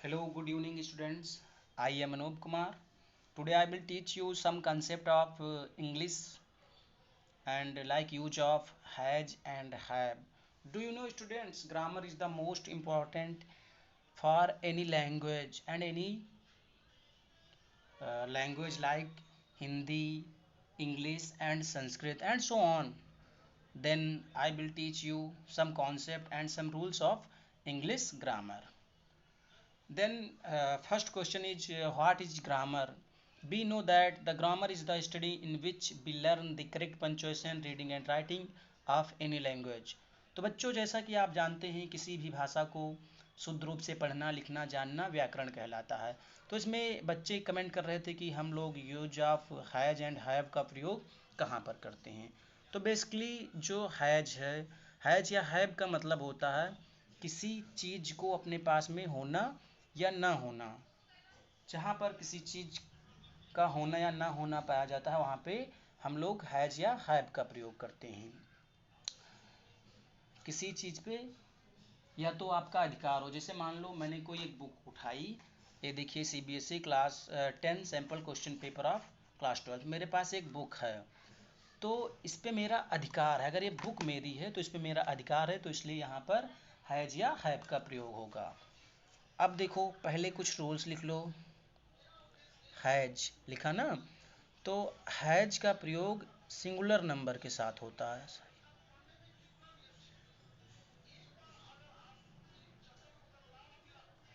Hello, good evening students. I am Anup Kumar. Today I will teach you some concept of English and like use of has and have. Do you know students, grammar is the most important for any language and any language like Hindi, English and Sanskrit and so on. Then I will teach you some concept and some rules of English grammar. Then first question is what is grammar? We know that the grammar is the study in which we learn the correct punctuation, reading and writing of any language. तो बच्चों, जैसा कि आप जानते हैं किसी भी भाषा को शुद्ध रूप से पढ़ना लिखना जानना व्याकरण कहलाता है। तो इसमें बच्चे कमेंट कर रहे थे कि हम लोग use of has and have का प्रयोग कहाँ पर करते हैं। तो बेसिकली जो हैज है, हैज या हैव का मतलब होता है किसी चीज़ को अपने पास में होना या ना होना। जहाँ पर किसी चीज़ का होना या ना होना पाया जाता है वहाँ पे हम लोग हैज या हैव का प्रयोग करते हैं। किसी चीज़ पे या तो आपका अधिकार हो, जैसे मान लो मैंने कोई एक बुक उठाई, ये देखिए CBSE class 10 sample question paper of class 12, मेरे पास एक बुक है तो इस पे मेरा अधिकार है। अगर ये बुक मेरी है तो इस पे मेरा अधिकार है, तो इसलिए यहाँ पर हैज या हैव का प्रयोग होगा। अब देखो पहले कुछ रूल्स लिख लो। हैज लिखा ना, तो हैज का प्रयोग सिंगुलर नंबर के साथ होता है,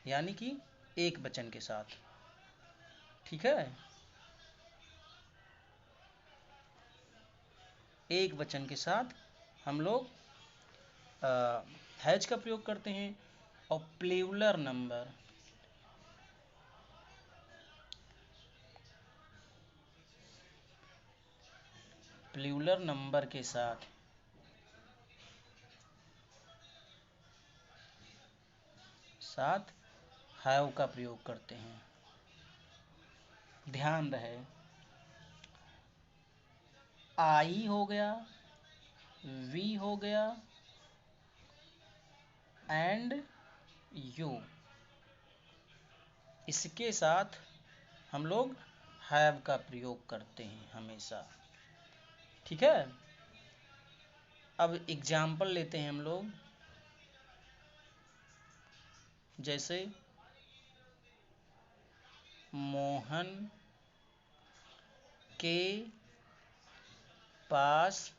यानी कि एक वचन के साथ। ठीक है, एक वचन के साथ हम लोग हैज का प्रयोग करते हैं। और प्लूरल नंबर, प्लूरल नंबर के साथ हैव का प्रयोग करते हैं। ध्यान रहे, आई हो गया, वी हो गया एंड यू, इसके साथ हम लोग हैव का प्रयोग करते हैं हमेशा। ठीक है, अब एग्जाम्पल लेते हैं हम लोग। जैसे मोहन के पास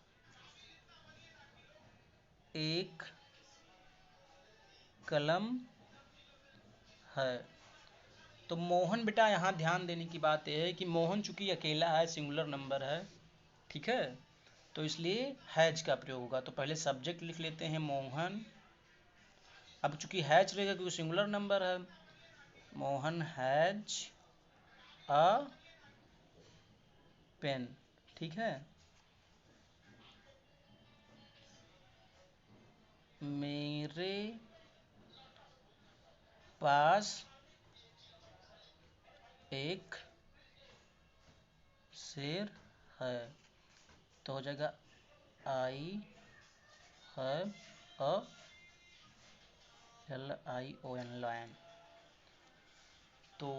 एक कलम है। तो मोहन बेटा, यहाँ ध्यान देने की बात यह है कि मोहन चूंकि अकेला है, सिंगुलर नंबर है, ठीक है, तो इसलिए हैज का प्रयोग होगा। तो पहले सब्जेक्ट लिख लेते हैं मोहन। अब चूंकि हैज रहेगा क्योंकि सिंगुलर नंबर है, मोहन हैज अ पेन। ठीक है, मेरे पास एक शेर है। तो हो जाएगा I have a LION, lion. तो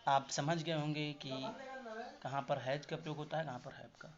आप समझ गए होंगे कि कहाँ पर हैज का प्रयोग होता है, कहाँ पर हैव का।